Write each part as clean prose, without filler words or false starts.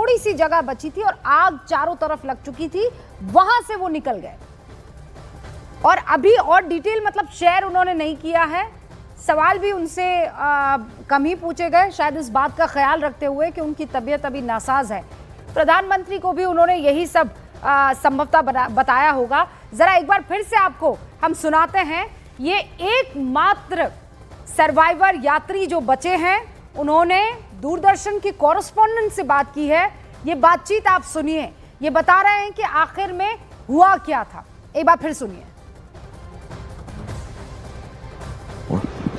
थोड़ी सी जगह बची थी और आग चारों तरफ लग चुकी थी, वहां से वो निकल गए। और अभी और डिटेल मतलब शेयर उन्होंने नहीं किया है। सवाल भी उनसे कम ही पूछे गए, शायद इस बात का ख्याल रखते हुए कि उनकी तबीयत अभी नासाज है। प्रधानमंत्री को भी उन्होंने यही सब संभवतः बताया होगा। जरा एक बार फिर से आपको हम सुनाते हैं। ये एकमात्र सर्वाइवर यात्री जो बचे हैं, उन्होंने दूरदर्शन की कॉरेस्पॉन्डेंट से बात की है। ये बातचीत आप सुनिए, ये बता रहे हैं कि आखिर में हुआ क्या था। एक बार फिर सुनिए।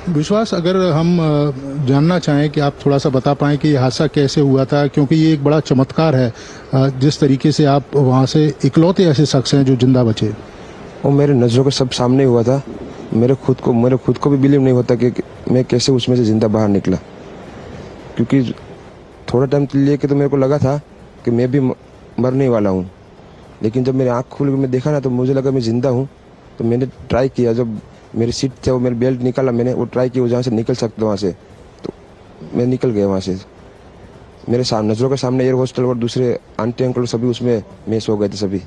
विश्वास, अगर हम जानना चाहें कि आप थोड़ा सा बता पाएं कि ये हादसा कैसे हुआ था, क्योंकि ये एक बड़ा चमत्कार है जिस तरीके से आप वहाँ से इकलौते ऐसे शख्स हैं जो जिंदा बचे। वो मेरे नज़रों के सब सामने हुआ था। मेरे खुद को भी बिलीव नहीं होता कि मैं कैसे उसमें से जिंदा बाहर निकला, क्योंकि थोड़ा टाइम लिए के तो मेरे को लगा था कि मैं भी मरने वाला हूँ, लेकिन जब मेरी आँख खुल के मैं देखा ना तो मुझे लगा मैं ज़िंदा हूँ। तो मैंने ट्राई किया, जब मेरी सीट थे वो मेरी बेल्ट निकाला, मैंने वो ट्राई किया जहाँ से निकल सकता वहाँ से, तो मैं निकल गया वहाँ से। मेरे सामने नज़रों के सामने एयर होस्टल और दूसरे आंटी अंकल सभी उसमें मैच हो गए थे सभी।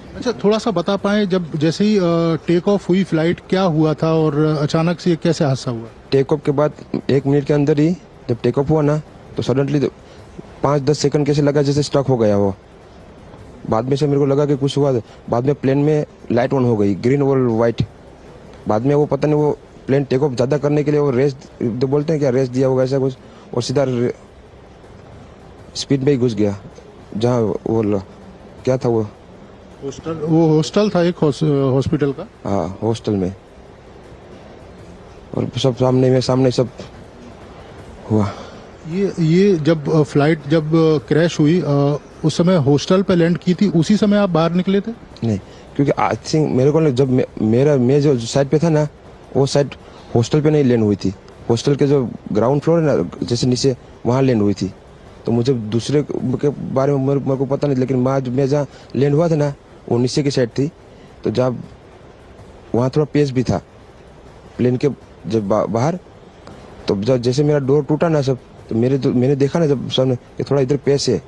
अच्छा, थोड़ा सा बता पाएं, जब जैसे ही टेक ऑफ हुई फ्लाइट, क्या हुआ था और अचानक से कैसे हादसा हुआ? टेक ऑफ के बाद 1 मिनट के अंदर ही जब टेक ऑफ हुआ ना तो सडनली 5-10 सेकंड कैसे लगा जैसे स्टक हो गया वो। बाद में से मेरे को लगा कि कुछ हुआ। बाद में प्लेन में लाइट ऑन हो गई, ग्रीन और वाइट। बाद में वो पता नहीं वो प्लेन टेक ऑफ ज़्यादा करने के लिए वो रेस तो बोलते हैं क्या, रेस दिया होगा ऐसा कुछ, और सीधा स्पीड में ही घुस गया जहाँ वो क्या था वो हॉस्टल था, एक हॉस्पिटल का। हाँ, हॉस्टल में। और सब सामने सब हुआ। ये जब फ्लाइट जब क्रैश हुई उस समय हॉस्टल पे लैंड की थी, उसी समय आप बाहर निकले थे? नहीं, क्योंकि आई थिंक मेरे को जब मैं जो साइड पे था ना, वो साइड हॉस्टल पे नहीं लैंड हुई थी। हॉस्टल के जो ग्राउंड फ्लोर है ना, जैसे नीचे, वहाँ लैंड हुई थी। तो मुझे दूसरे के बारे में मेरे को पता नहीं, लेकिन मैं जहाँ लैंड हुआ था ना वो नीचे की साइड थी। तो जब वहाँ थोड़ा पेस भी था प्लेन के जब बाहर, तो जब जैसे मेरा डोर टूटा ना सब, तो मैंने देखा ना जब सामने कि थोड़ा इधर पेस है,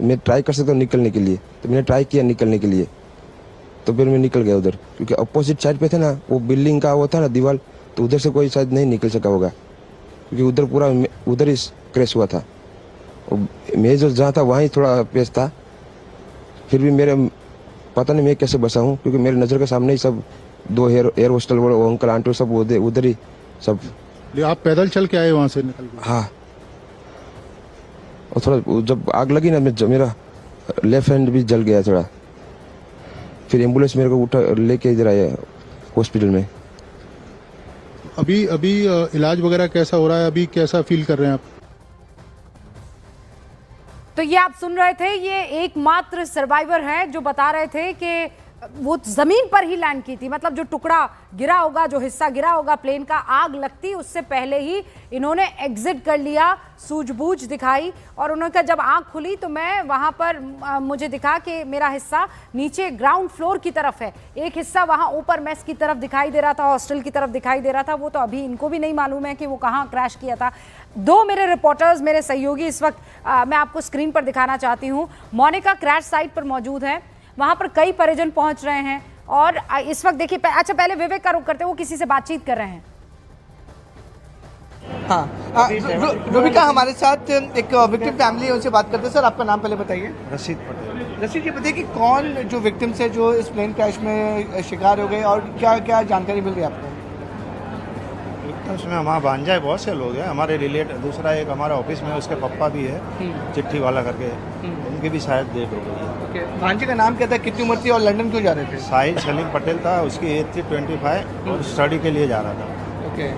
मैं ट्राई कर सकता हूँ निकलने के लिए। तो मैंने ट्राई किया निकलने के लिए, तो फिर मैं निकल गया उधर, क्योंकि अपोजिट साइड पे थे ना वो बिल्डिंग का वो था ना दीवार, तो उधर से कोई शायद नहीं निकल सका होगा, क्योंकि उधर पूरा उधर ही क्रैश हुआ था। मैं जो जहाँ था वहीं थोड़ा पेस था। फिर भी मेरे पता नहीं मैं कैसे बचा हूँ, क्योंकि मेरे नज़र के सामने ही सब 2 एयर होस्टल वो अंकल आंटी सब उधर ही सब। आप पैदल चल के आए वहाँ से निकल के? हाँ, और थोड़ा जब आग लगी ना मेरा लेफ्ट हैंड भी जल गया थोड़ा। फिर एम्बुलेंस मेरे को उठा लेके इधर आया हॉस्पिटल में। अभी इलाज वगैरह कैसा हो रहा है? अभी कैसा फील कर रहे हैं आप? तो ये आप सुन रहे थे, ये एकमात्र सर्वाइवर हैं जो बता रहे थे कि वो जमीन पर ही लैंड की थी। मतलब जो टुकड़ा गिरा होगा, जो हिस्सा गिरा होगा प्लेन का, आग लगती उससे पहले ही इन्होंने एग्जिट कर लिया, सूझबूझ दिखाई। और उन्होंने कहा जब आंख खुली तो मैं वहां पर मुझे दिखा कि मेरा हिस्सा नीचे ग्राउंड फ्लोर की तरफ है, एक हिस्सा वहां ऊपर मेस की तरफ दिखाई दे रहा था, हॉस्टल की तरफ दिखाई दे रहा था। वो तो अभी इनको भी नहीं मालूम है कि वो कहाँ क्रैश किया था। 2 मेरे रिपोर्टर्स, मेरे सहयोगी इस वक्त मैं आपको स्क्रीन पर दिखाना चाहती हूँ। मोनिका क्रैश साइट पर मौजूद है, वहां पर कई परिजन पहुंच रहे हैं और इस वक्त देखिए, अच्छा पहले विवेक का रुख करते हैं, वो किसी से बातचीत कर रहे हैं। हाँ, रूबिका हमारे साथ एक विक्टिम फैमिली है, उनसे बात करते हैं। सर, आपका नाम पहले बताइए। रशीद पटेल। रशीद जी, बताइए कि कौन जो विक्टिम्स है जो इस प्लेन क्रैश में शिकार हो गए और क्या क्या जानकारी मिल रही है आपको? उसमें हमारा भांजा है, बहुत से लोग हैं हमारे रिलेटिव। दूसरा एक हमारा ऑफिस में उसके पप्पा भी है, चिट्ठी वाला करके, उनकी भी शायद डेट हो गई है। भांजे का नाम क्या था, कितनी उम्र थी और लंदन क्यों जा रहे थे? साहिल सलीम पटेल था, उसकी एज थी 25 और स्टडी के लिए जा रहा था। ओके,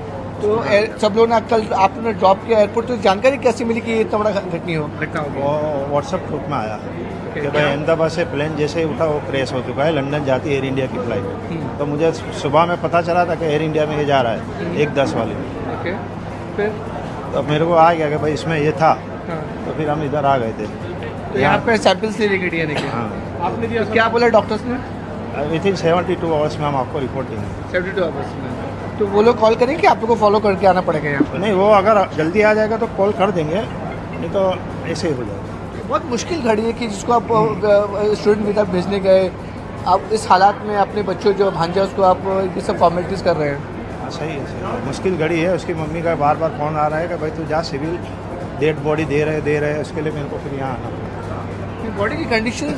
तो सब लोग ने कल आपने ड्रॉप किया एयरपोर्ट, तो जानकारी कैसे मिली कि इतना बड़ा घटना हो गया? वो व्हाट्सएप ग्रुप में आया कि भाई अहमदाबाद से प्लेन जैसे ही उठा वो क्रैश हो चुका है, लंदन जाती एयर इंडिया की फ्लाइट। तो मुझे सुबह में पता चला था कि एयर इंडिया में ये जा रहा है 1:10 वाली। ओके, फिर तो मेरे को आ गया कि भाई इसमें ये था। तो फिर हम इधर आ गए थे। तो यहाँ पे सैंपल्स ले लेके डीएनए के। हाँ, आपने दिया, तो क्या बोला डॉक्टर्स ने? विथिन 72 आवर्स में हम आपको रिपोर्ट देंगे। 72 आवर्स में? तो वो लोग कॉल करेंगे कि आप लोग को फॉलो करके आना पड़ेगा यहाँ पर? नहीं, वो अगर जल्दी आ जाएगा तो कॉल कर देंगे, नहीं तो ऐसे ही हो जाएगा। बहुत मुश्किल घड़ी है कि जिसको आप स्टूडेंट वीज़ा भेजने गए, आप इस हालात में अपने बच्चों जो भांजा उसको आप ये सब फॉर्मेलिटीज़ कर रहे हैं। हाँ, सही है। मुश्किल घड़ी है। उसकी मम्मी का बार बार फ़ोन आ रहा है कि भाई तू जा, सिविल डेड बॉडी दे रहे उसके लिए मेरे को फिर यहाँ आना पड़ा। बॉडी की कंडीशन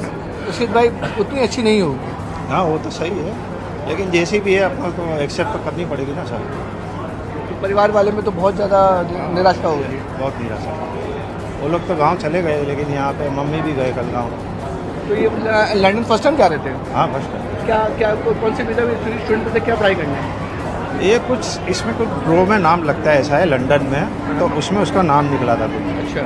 रशीद भाई उतनी अच्छी नहीं होगी। हाँ, वो तो सही है, लेकिन जैसी भी है अपना को एक्सेप्ट तो करनी पड़ेगी ना सर। तो परिवार वाले में तो बहुत ज़्यादा निराशा होगी। बहुत निराशा। वो लोग तो गांव चले गए, लेकिन यहाँ पे मम्मी भी गए कल गांव। तो ये लंदन फर्स्ट टाइम जा रहे थे? हाँ, फर्स्ट। क्या कौन से वीज़ा स्टूडेंट पे क्या पढ़ाई करना है? ये कुछ इसमें कुछ ड्रो में नाम लगता है ऐसा है लंदन में, तो उसमें उसका नाम निकला था कुछ। अच्छा,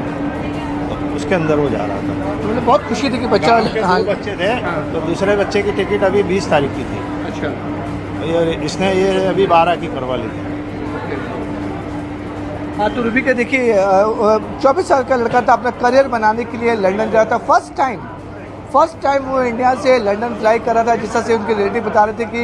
तो उसके अंदर वो जा रहा था। तो मतलब बहुत खुशी थी कि बच्चा। गाँव के दो बच्चे थे, तो दूसरे बच्चे की टिकट अभी 20 तारीख की थी। अच्छा, ये इसने ये अभी 12 की करवा ली थी। हाँ, तो रूबी का देखिए 24 साल का लड़का था, अपना करियर बनाने के लिए लंदन जा रहा था। फर्स्ट टाइम वो इंडिया से लंदन फ्लाई कर रहा था। जिस तरह से उनके रिलेटिव बता रहे थे कि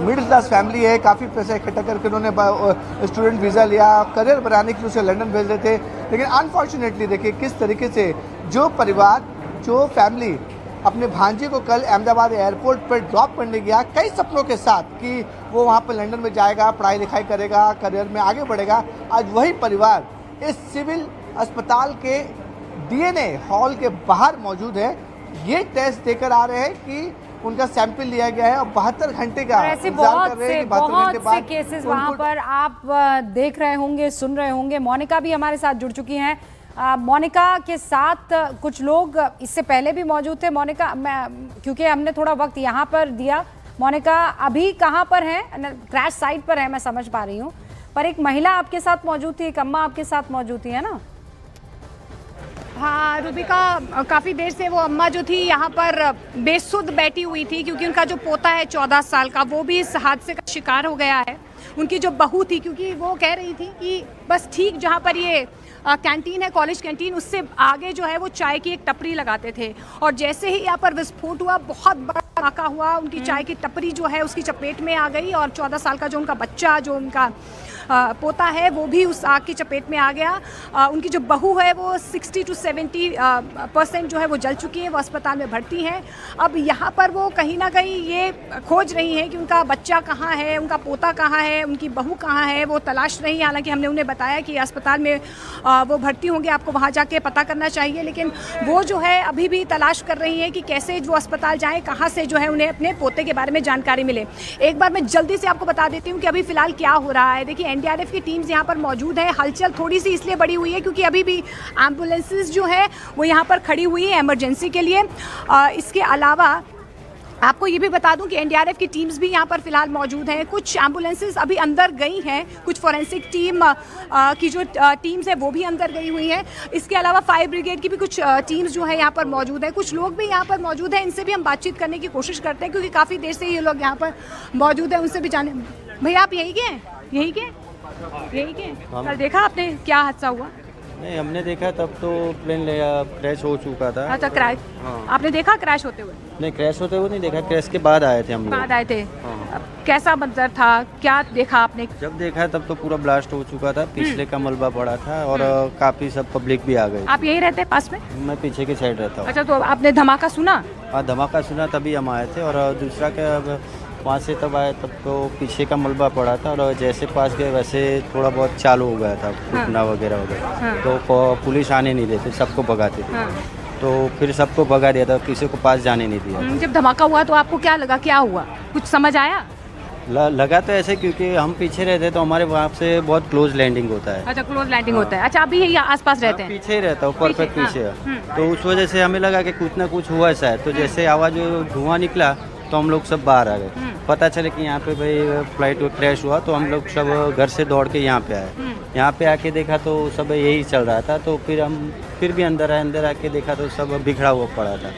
मिडिल क्लास फैमिली है, काफ़ी पैसा इकट्ठा करके उन्होंने स्टूडेंट वीज़ा लिया, करियर बनाने के लिए उसे लंदन भेज रहे थे। लेकिन अनफॉर्चुनेटली देखिए किस तरीके से जो परिवार, जो फैमिली अपने भांजे को कल अहमदाबाद एयरपोर्ट पर ड्रॉप करने गया कई सपनों के साथ कि वो वहाँ पर लंदन में जाएगा, पढ़ाई लिखाई करेगा, करियर में आगे बढ़ेगा, आज वही परिवार इस सिविल अस्पताल के DNA हॉल के बाहर मौजूद है। ये टेस्ट देकर आ रहे हैं कि उनका सैंपल लिया गया है और 72 घंटे का ऐसे इंतजार बहुत कर रहे हैं से कि 72 घंटे बाद केसेस उनको- वहां पर आप देख रहे होंगे, सुन रहे होंगे। मोनिका भी हमारे साथ जुड़ चुकी हैं। मोनिका के साथ कुछ लोग इससे पहले भी मौजूद थे। मोनिका, क्योंकि हमने थोड़ा वक्त यहाँ पर दिया, मोनिका अभी कहाँ पर है? क्रैश साइट पर है, मैं समझ पा रही हूँ, पर एक महिला आपके साथ मौजूद थी, एक अम्मा आपके साथ मौजूद थी, है ना? हाँ रूबिका, काफ़ी देर से वो अम्मा जो थी यहाँ पर बेसुध बैठी हुई थी, क्योंकि उनका जो पोता है 14 साल का, वो भी इस हादसे का शिकार हो गया है। उनकी जो बहू थी, क्योंकि वो कह रही थी कि बस ठीक जहाँ पर ये कैंटीन है, कॉलेज कैंटीन, उससे आगे जो है वो चाय की एक टपरी लगाते थे, और जैसे ही यहाँ पर विस्फोट हुआ, बहुत बड़ा धमाका हुआ, उनकी चाय की टपरी जो है उसकी चपेट में आ गई, और 14 साल का जो उनका बच्चा, जो उनका पोता है, वो भी उस आग की चपेट में आ गया। उनकी जो बहू है वो 60 to 70% जो है वो जल चुकी है, वो अस्पताल में भर्ती है। अब यहाँ पर वो कहीं ना कहीं ये खोज रही हैं कि उनका बच्चा कहाँ है, उनका पोता कहाँ है, उनकी बहू कहाँ है, वो तलाश रही है। हालांकि हमने उन्हें बताया कि अस्पताल में वो भर्ती होंगे, आपको वहाँ जाके पता करना चाहिए, लेकिन वो जो है अभी भी तलाश कर रही हैं कि कैसे वो अस्पताल जाएँ, कहाँ से जो है उन्हें अपने पोते के बारे में जानकारी मिले। एक बार मैं जल्दी से आपको बता देती हूँ कि अभी फिलहाल क्या हो रहा है। देखिए NDRF की टीम्स यहाँ पर मौजूद है। हलचल थोड़ी सी इसलिए बढ़ी हुई है क्योंकि अभी भी एम्बुलेंसेस जो है वो यहाँ पर खड़ी हुई है इमरजेंसी के लिए। इसके अलावा आपको ये भी बता दूं कि NDRF की टीम्स भी यहाँ पर फिलहाल मौजूद हैं। कुछ एम्बुलेंसेस अभी अंदर गई हैं, कुछ फॉरेंसिक टीम की जो टीम्स है वो भी अंदर गई हुई हैं। इसके अलावा फायर ब्रिगेड की भी कुछ टीम्स जो है यहाँ पर मौजूद है। कुछ लोग भी यहाँ पर मौजूद हैं, इनसे भी हम बातचीत करने की कोशिश करते हैं, क्योंकि काफ़ी देर से ये लोग यहाँ पर मौजूद हैं, उनसे भी जाने। भैया आप यही के हैं? यही के कल देखा आपने क्या हादसा हुआ? नहीं, हमने देखा तब तो प्लेन क्रैश हो चुका था। अच्छा, क्रैश आपने देखा क्रैश होते हुए? नहीं, क्रैश होते हुए नहीं देखा, क्रैश के बाद आए थे हम लोग। बाद आए थे। अब कैसा मंजर था, क्या देखा आपने? जब देखा तब तो पूरा ब्लास्ट हो चुका था, पिछले का मलबा पड़ा था और काफी सब पब्लिक भी आ गई। आप यहीं रहते पास में? मैं पीछे की साइड रहता हूँ। अच्छा, तो आपने धमाका सुना? हाँ, धमाका सुना तभी हम आए थे, और दूसरा क्या वहाँ से तब आए तब तो पीछे का मलबा पड़ा था, और जैसे पास गए वैसे थोड़ा बहुत चालू हो गया था फूटना वगैरह वगैरह। तो पुलिस आने नहीं देते, सबको भगाते थे। तो फिर सबको भगा दिया था, किसी को पास जाने नहीं दिया। जब धमाका हुआ तो आपको क्या लगा, क्या हुआ, कुछ समझ आया? लगा तो ऐसे, क्योंकि हम पीछे रहते तो हमारे वहाँ से बहुत क्लोज लैंडिंग होता है। अच्छा, क्लोज लैंडिंग होता है। अच्छा, अभी यही आसपास रहते हैं? पीछे ही रहता हूँ, परफेक्ट पीछे। तो उस वजह से हमें लगा कि कुछ ना कुछ हुआ शायद। तो जैसे आवाज़ धुआं निकला तो हम लोग सब बाहर आ गए। पता चले कि यहाँ पे भाई फ्लाइट क्रैश हुआ, तो हम लोग सब घर से दौड़ के यहाँ पे आए। यहाँ पे आके देखा तो सब यही चल रहा था, तो फिर हम फिर भी अंदर आए। अंदर आके देखा तो सब बिखरा हुआ पड़ा था।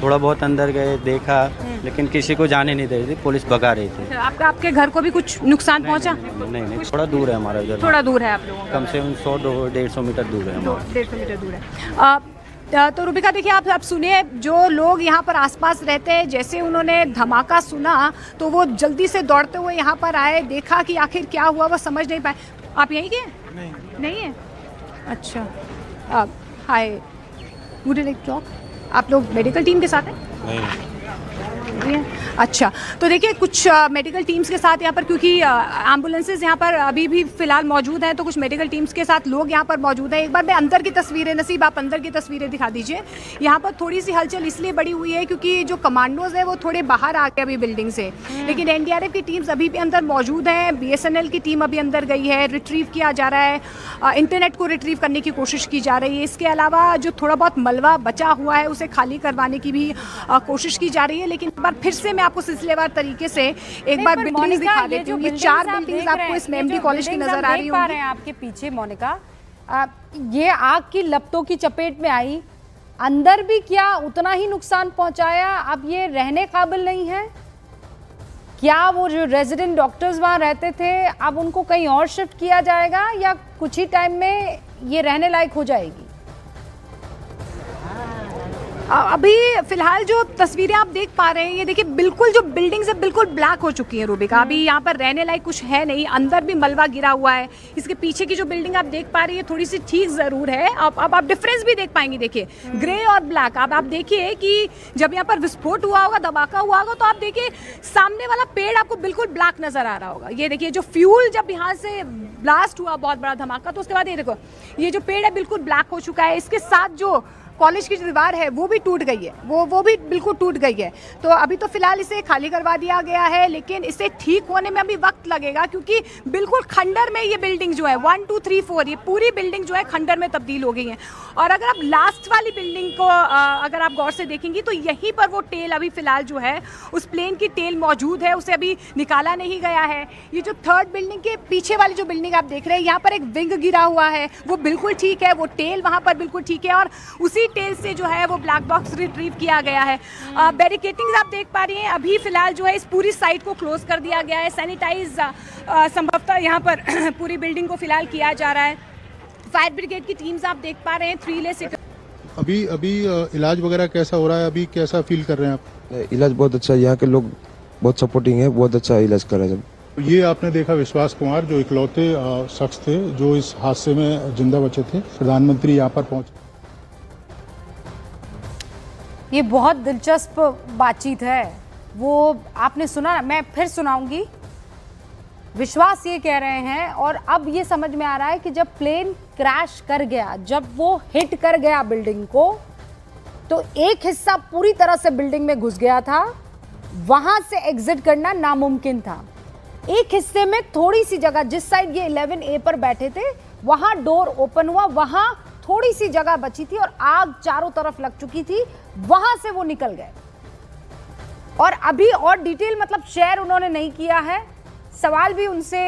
थोड़ा बहुत अंदर गए, देखा, लेकिन किसी को जाने नहीं दे रही थी, पुलिस भगा रही थी। आपके घर को भी कुछ नुकसान पहुँचा? नहीं, थोड़ा दूर है हमारा घर। थोड़ा दूर है आप लोगों का? कम से कम 100-150 मीटर दूर है हमारा। 150 मीटर दूर है। तो रूबिका देखिए, आप सुनिए, जो लोग यहाँ पर आसपास रहते हैं, जैसे उन्होंने धमाका सुना तो वो जल्दी से दौड़ते हुए यहाँ पर आए, देखा कि आखिर क्या हुआ, वो समझ नहीं पाए। आप यहीं के? नहीं है? अच्छा, hi. Would you like talk? आप लोग मेडिकल टीम के साथ हैं? नहीं। अच्छा, तो देखिए कुछ मेडिकल टीम्स के साथ यहाँ पर, क्योंकि एम्बुलेंसेज यहाँ पर अभी भी फिलहाल मौजूद हैं, तो कुछ मेडिकल टीम्स के साथ लोग यहाँ पर मौजूद हैं। एक बार मैं अंदर की तस्वीरें, नसीब आप अंदर की तस्वीरें दिखा दीजिए। यहाँ पर थोड़ी सी हलचल इसलिए बड़ी हुई है क्योंकि जो कमांडोज हैं वो थोड़े बाहर आ गए अभी बिल्डिंग से, लेकिन एनडीआरएफ की टीम्स अभी भी अंदर मौजूद हैं। बीएसएनएल की टीम अभी अंदर गई है, रिट्रीव किया जा रहा है, इंटरनेट को रिट्रीव करने की कोशिश की जा रही है। इसके अलावा जो थोड़ा बहुत मलबा बचा हुआ है उसे खाली करवाने की भी कोशिश की जा रही है। लेकिन एक बार फिर से मैं आपको सिलसिलेवार तरीके से एक बार बिल्डिंग्स दिखा देती हूँ। ये 4 बिल्डिंग्स आपको इस एमडी कॉलेज की नजर आ रही होंगी। आपके पीछे मोनिका, ये आग की लपटों की चपेट में आई, अंदर भी क्या उतना ही नुकसान पहुंचाया? अब ये रहने काबिल नहीं है क्या? वो जो रेजिडेंट डॉक्टर्स वहां रहते थे, अब उनको कहीं और शिफ्ट किया जाएगा या कुछ ही टाइम में ये रहने लायक हो जाएगी? अभी फिलहाल जो तस्वीरें आप देख पा रहे हैं, ये देखिए बिल्कुल जो बिल्डिंग्स है बिल्कुल ब्लैक हो चुकी है रूबिका। अभी यहाँ पर रहने लायक कुछ है नहीं, अंदर भी मलबा गिरा हुआ है। इसके पीछे की जो बिल्डिंग आप देख पा रही है थोड़ी सी ठीक जरूर है। अब आप डिफरेंस भी देख पाएंगे, देखिए ग्रे और ब्लैक। अब आप देखिए कि जब यहाँ पर विस्फोट हुआ होगा, धमाका हुआ होगा, तो आप देखिए सामने वाला पेड़ आपको बिल्कुल ब्लैक नजर आ रहा होगा। ये देखिए जो फ्यूल जब यहाँ से ब्लास्ट हुआ, बहुत बड़ा धमाका, तो उसके बाद ये देखो ये जो पेड़ है बिल्कुल ब्लैक हो चुका है। इसके साथ जो कॉलेज की जो दीवार है वो भी टूट गई है, वो भी बिल्कुल टूट गई है। तो अभी तो फिलहाल इसे खाली करवा दिया गया है, लेकिन इसे ठीक होने में अभी वक्त लगेगा क्योंकि बिल्कुल खंडर में ये बिल्डिंग जो है 1 2 3 4 ये पूरी बिल्डिंग जो है खंडर में तब्दील हो गई है। और अगर आप लास्ट वाली बिल्डिंग को अगर आप गौर से देखेंगी तो यहीं पर वो टेल अभी फिलहाल जो है उस प्लेन की टेल मौजूद है, उसे अभी निकाला नहीं गया है। ये जो 3rd बिल्डिंग के पीछे वाली जो बिल्डिंग आप देख रहे हैं, यहाँ पर एक विंग गिरा हुआ है, वो बिल्कुल ठीक है, वो टेल वहाँ पर बिल्कुल ठीक है और उसी टेल से जो है वो ब्लैक बॉक्स रिट्रीव किया गया है। बैरिकेटिंग्स आप देख पा रही हैं, अभी फिलहाल जो है इस पूरी साइट को क्लोज कर दिया गया है। सैनिटाइज संभवतः यहाँ पर पूरी बिल्डिंग को फिलहाल किया जा रहा है। फायर ब्रिगेड की टीम्स आप देख पा रहे हैं, 3 ले अभी इलाज वगैरह कैसा हो रहा है? अभी कैसा फील कर रहे हैं आप? इलाज बहुत अच्छा है, यहाँ के लोग बहुत सपोर्टिंग है, बहुत अच्छा इलाज कर रहे हैं सब। ये आपने देखा विश्वास कुमार, जो इकलौते शख्स थे जो इस हादसे में जिंदा बचे थे। प्रधानमंत्री यहाँ पर पहुंचे। ये बहुत दिलचस्प बातचीत है, वो आपने सुना, मैं फिर सुनाऊंगी। विश्वास ये कह रहे हैं और अब ये समझ में आ रहा है कि जब प्लेन क्रैश कर गया, जब वो हिट कर गया बिल्डिंग को, तो एक हिस्सा पूरी तरह से बिल्डिंग में घुस गया था, वहां से एग्जिट करना नामुमकिन था। एक हिस्से में थोड़ी सी जगह, जिस साइड ये 11A पर बैठे थे वहां डोर ओपन हुआ, वहां थोड़ी सी जगह बची थी और आग चारों तरफ लग चुकी थी, वहां से वो निकल गए। और अभी और डिटेल मतलब शेयर उन्होंने नहीं किया है, सवाल भी उनसे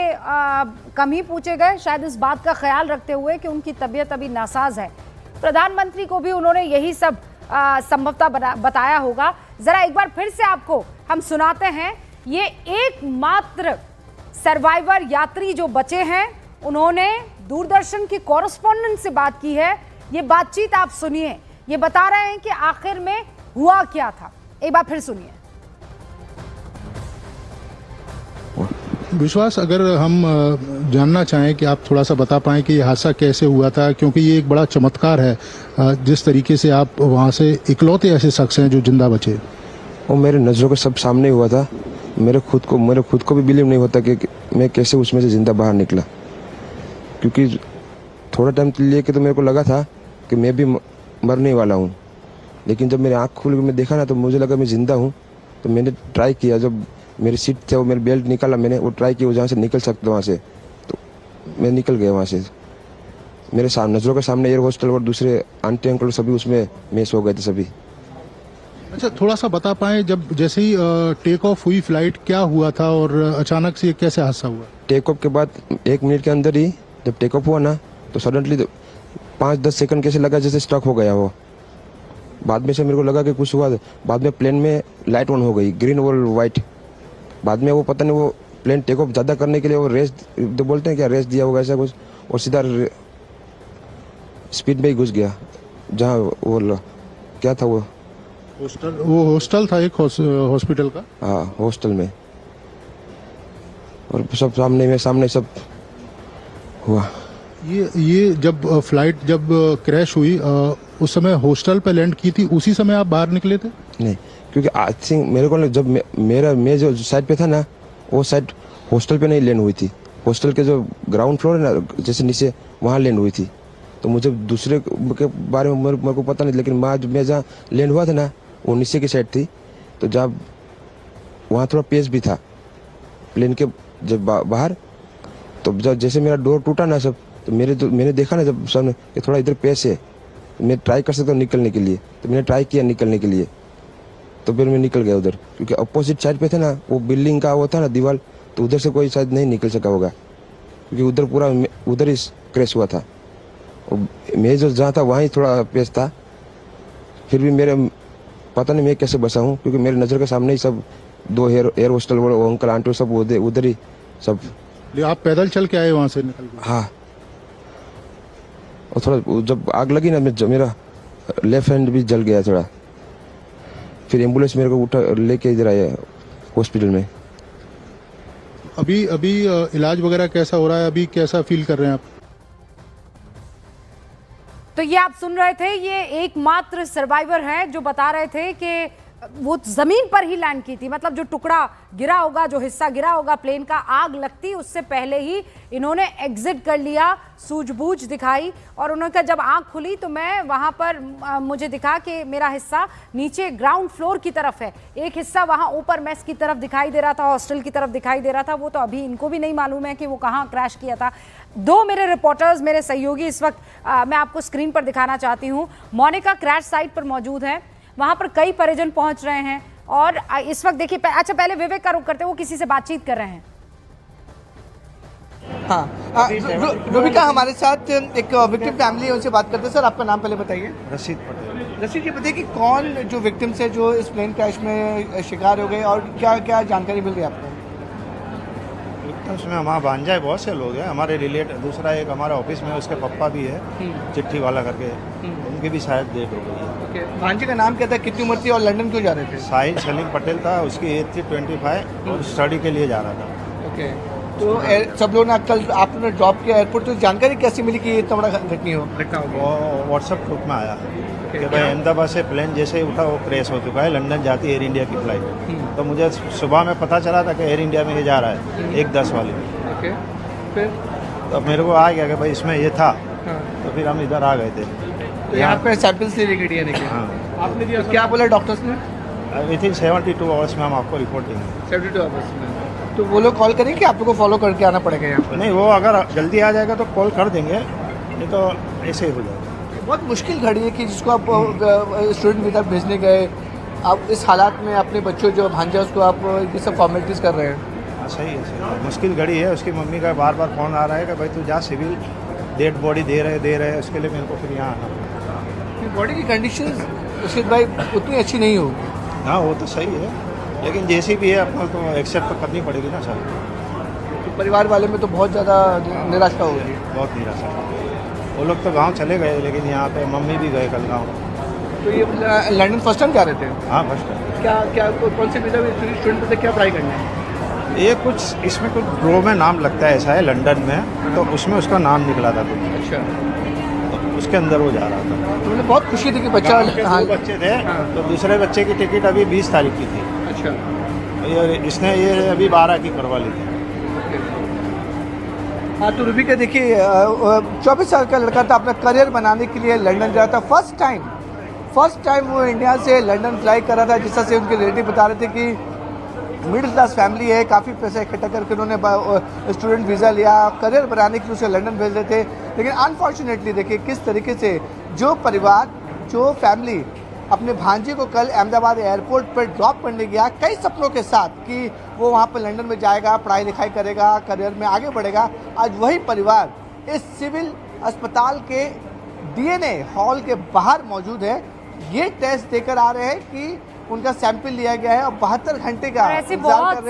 कम ही पूछे गए, शायद इस बात का ख्याल रखते हुए कि उनकी तबीयत अभी नासाज है। प्रधानमंत्री को भी उन्होंने यही सब संभवतः बताया होगा। जरा एक बार फिर से आपको हम सुनाते हैं, ये एकमात्र सर्वाइवर यात्री जो बचे हैं, उन्होंने दूरदर्शन की कॉरेस्पॉन्डेंट से बात की है। ये बातचीत आप सुनिए, ये बता रहे हैं कि आखिर में हुआ क्या था। एक बार फिर सुनिए। विश्वास, अगर हम जानना चाहें कि आप थोड़ा सा बता पाएं कि ये हादसा कैसे हुआ था, क्योंकि ये एक बड़ा चमत्कार है जिस तरीके से आप वहाँ से इकलौते ऐसे शख्स हैं जो जिंदा बचे। वो मेरे नज़रों के सब सामने हुआ था। मेरे खुद को भी बिलीव नहीं होता कि मैं कैसे उसमें से जिंदा बाहर निकला, क्योंकि थोड़ा टाइम लिए कि तो मेरे को लगा था कि मैं भी मरने वाला हूँ, लेकिन जब मेरी आँख खुल के मैं देखा ना तो मुझे लगा मैं ज़िंदा हूँ। तो मैंने ट्राई किया, जब मेरी सीट थे वो मेरी बेल्ट निकाला, मैंने वो ट्राई किया जहाँ से निकल सकता वहाँ से, तो मैं निकल गया वहाँ से। मेरे नज़रों के सामने एयर हॉस्टल और दूसरे आंटी अंकल सभी उसमें मेस हो गए थे सभी। अच्छा, थोड़ा सा बता पाएं, जब जैसे ही टेक ऑफ हुई फ्लाइट, क्या हुआ था और अचानक से कैसे हादसा हुआ? टेक ऑफ के बाद 1 मिनट के अंदर ही जब टेक ऑफ हुआ ना, तो सडनली 5-10 सेकंड कैसे लगा जैसे स्टक हो गया वो। बाद में से मेरे को लगा कि कुछ हुआ। बाद में प्लेन में लाइट ऑन हो गई, ग्रीन और वाइट। बाद में वो पता नहीं, वो प्लेन टेक ऑफ ज़्यादा करने के लिए वो रेस तो बोलते हैं क्या, रेस दिया होगा ऐसा कुछ, और सीधा स्पीड में ही घुस गया जहाँ वो क्या था, वो हॉस्टल था, एक हॉस्पिटल का। हाँ, हॉस्टल में। और सब सामने सब हुआ। ये जब फ्लाइट जब क्रैश हुई उस समय हॉस्टल पे लैंड की थी, उसी समय आप बाहर निकले थे? नहीं, क्योंकि आई थिंक मेरे को जब मैं जो साइड पे था ना, वो साइड हॉस्टल पे नहीं लैंड हुई थी। हॉस्टल के जो ग्राउंड फ्लोर है ना, जैसे नीचे, वहाँ लैंड हुई थी। तो मुझे दूसरे के बारे में मेरे को पता नहीं, लेकिन मैं जहाँ लैंड हुआ था ना, वो नीचे की साइड थी। तो जब वहाँ थोड़ा पेस भी था प्लेन के जब बाहर, तो जब जैसे मेरा डोर टूटा ना सब, तो मैंने देखा ना जब सामने कि थोड़ा इधर पेस है, तो मैं ट्राई कर सकता हूँ निकलने के लिए। तो मैंने ट्राई किया निकलने के लिए, तो फिर मैं निकल गया उधर, क्योंकि अपोजिट साइड पे था ना वो बिल्डिंग का वो था ना दीवार, तो उधर से कोई शायद नहीं निकल सका होगा, क्योंकि उधर पूरा उधर ही क्रैश हुआ था। और मैं जो जहाँ था वहाँ ही थोड़ा पेस था। फिर भी मेरे पता नहीं मैं कैसे बचा हूँ, क्योंकि मेरे नज़र के सामने ही सब दो एयर होस्टल वो अंकल आंटी सब उधर ही सब। आप पैदल चल के आए वहाँ से निकल के? हाँ, और थोड़ा जब आग लगी ना, मेरा लेफ्ट हैंड भी जल गया थोड़ा। फिर एम्बुलेंस मेरे को उठा लेके इधर आया हॉस्पिटल में। अभी इलाज वगैरह कैसा हो रहा है? अभी कैसा फील कर रहे हैं आप? तो ये आप सुन रहे थे, ये एकमात्र सर्वाइवर हैं जो बता रहे थे कि वो जमीन पर ही लैंड की थी। मतलब जो टुकड़ा गिरा होगा, जो हिस्सा गिरा होगा प्लेन का, आग लगती उससे पहले ही इन्होंने एग्जिट कर लिया, सूझबूझ दिखाई। और उन्होंने कहा जब आंख खुली तो मैं वहां पर मुझे दिखा कि मेरा हिस्सा नीचे ग्राउंड फ्लोर की तरफ है, एक हिस्सा वहां ऊपर मेस की तरफ दिखाई दे रहा था, हॉस्टल की तरफ दिखाई दे रहा था। वो तो अभी इनको भी नहीं मालूम है कि वो कहाँ क्रैश किया था। दो मेरे रिपोर्टर्स, मेरे सहयोगी इस वक्त मैं आपको स्क्रीन पर दिखाना चाहती हूँ। मोनिका क्रैश साइट पर मौजूद है, वहां पर कई परिजन पहुंच रहे हैं और इस वक्त देखिए, अच्छा पहले विवेक का रुख करते, वो किसी से बातचीत कर रहे हैं। हाँ, रूबिका हमारे साथ एक विक्टिम फैमिली है, उनसे बात करते हैं। सर, आपका नाम पहले बताइए। रशीद पटेल। रशीद जी, बताइए कि कौन जो विक्टिम्स है जो इस प्लेन क्रैश में शिकार हो गए, और क्या क्या जानकारी मिल रही है आपको? उसमें हमारा भांजा है, बहुत से लोग हैं हमारे रिलेटिव। दूसरा एक हमारे ऑफिस में उसके पप्पा भी है, चिट्ठी वाला करके, उनकी भी शायद डेट हो गई है। भांजे का नाम क्या था, कितनी उम्र थी और लंदन क्यों जा रहे थे? साहिल सलीम पटेल था, उसकी एज थी 25 और स्टडी के लिए जा रहा था। ओके, तो सब लोग ने कल आपने ड्रॉप किया एयरपोर्ट, तो जानकारी कैसी मिली कि ये इतना बड़ा घटना हो? वो व्हाट्सएप ग्रुप में आया कि भाई अहमदाबाद से प्लेन जैसे ही उठा वो क्रैश हो चुका है, लंदन जाती एयर इंडिया की फ्लाइट। तो मुझे सुबह में पता चला था कि एयर इंडिया में ये जा रहा है 1:10 वाली में। ओके, फिर तो मेरे को आ गया कि भाई इसमें ये था। तो फिर हम इधर आ गए थे। तो यहाँ पे सैंपल्स ले गए डीएनए के? हाँ, आपने दिया, क्या बोला डॉक्टर्स ने? विथिन 72 आवर्स में हम आपको रिपोर्ट देंगे। 72 आवर्स में? तो वो लोग कॉल करेंगे कि आप लोग को फॉलो करके आना पड़ेगा यहाँ पर? नहीं, वो अगर जल्दी आ जाएगा तो कॉल कर देंगे, नहीं तो ऐसे ही हो जाएगा। बहुत मुश्किल घड़ी है कि जिसको आप स्टूडेंट वीज़ा भेजने गए, आप इस हालात में अपने बच्चों जो भांजा उसको आप ये सब फॉर्मेलिटीज़ कर रहे हैं। हाँ, सही है। मुश्किल घड़ी है। उसकी मम्मी का बार बार फ़ोन आ रहा है कि भाई तू जा, सिविल डेड बॉडी दे रहे, उसके लिए मेरे को फिर यहाँ आना पड़ा। बॉडी की कंडीशन उसके भाई उतनी अच्छी नहीं होगी। हाँ, वो तो सही है, लेकिन जैसी भी है अपना तो एक्सेप्ट तो करनी पड़ेगी ना सर। तो परिवार वाले में तो बहुत ज़्यादा निराशा होगी। बहुत निराशा। वो लोग तो गांव चले गए, लेकिन यहाँ पे मम्मी भी गए कल गांव। तो ये लंदन फर्स्ट टाइम जा रहे थे? हाँ, फर्स्ट टाइम। क्या कौन से वीज़ा स्टूडेंट पे क्या पढ़ाई करना है? ये कुछ इसमें कुछ ड्रो में नाम लगता है, ऐसा है लंदन में, तो उसमें उसका नाम निकला था कुछ। अच्छा, तो उसके अंदर वो जा रहा था। तो मुझे बहुत खुशी थी कि बच्चा। हाँ, 2 बच्चे थे। तो दूसरे बच्चे की टिकट अभी 20 तारीख की थी। अच्छा, इसने ये अभी 12 की करवा ली थी। हाँ, तो रूबिका देखिए, 24 साल का लड़का था, अपना करियर बनाने के लिए लंदन जा रहा था। फर्स्ट टाइम वो इंडिया से लंदन फ्लाई कर रहा था। जिस तरह से उनके रिलेटिव बता रहे थे कि मिडिल क्लास फैमिली है, काफ़ी पैसा इकट्ठा करके उन्होंने स्टूडेंट वीज़ा लिया, करियर बनाने के लिए उसे लंदन भेज रहे थे। लेकिन अनफॉर्चुनेटली देखिए किस तरीके से जो परिवार, जो फैमिली अपने भांजे को कल अहमदाबाद एयरपोर्ट पर ड्रॉप करने गया कई सपनों के साथ कि वो वहाँ पर लंदन में जाएगा, पढ़ाई लिखाई करेगा, करियर में आगे बढ़ेगा, आज वही परिवार इस सिविल अस्पताल के डीएनए हॉल के बाहर मौजूद है। ये टेस्ट देकर आ रहे हैं कि उनका सैंपल लिया गया है और 72 घंटे का इंतजार कर रहे हैं।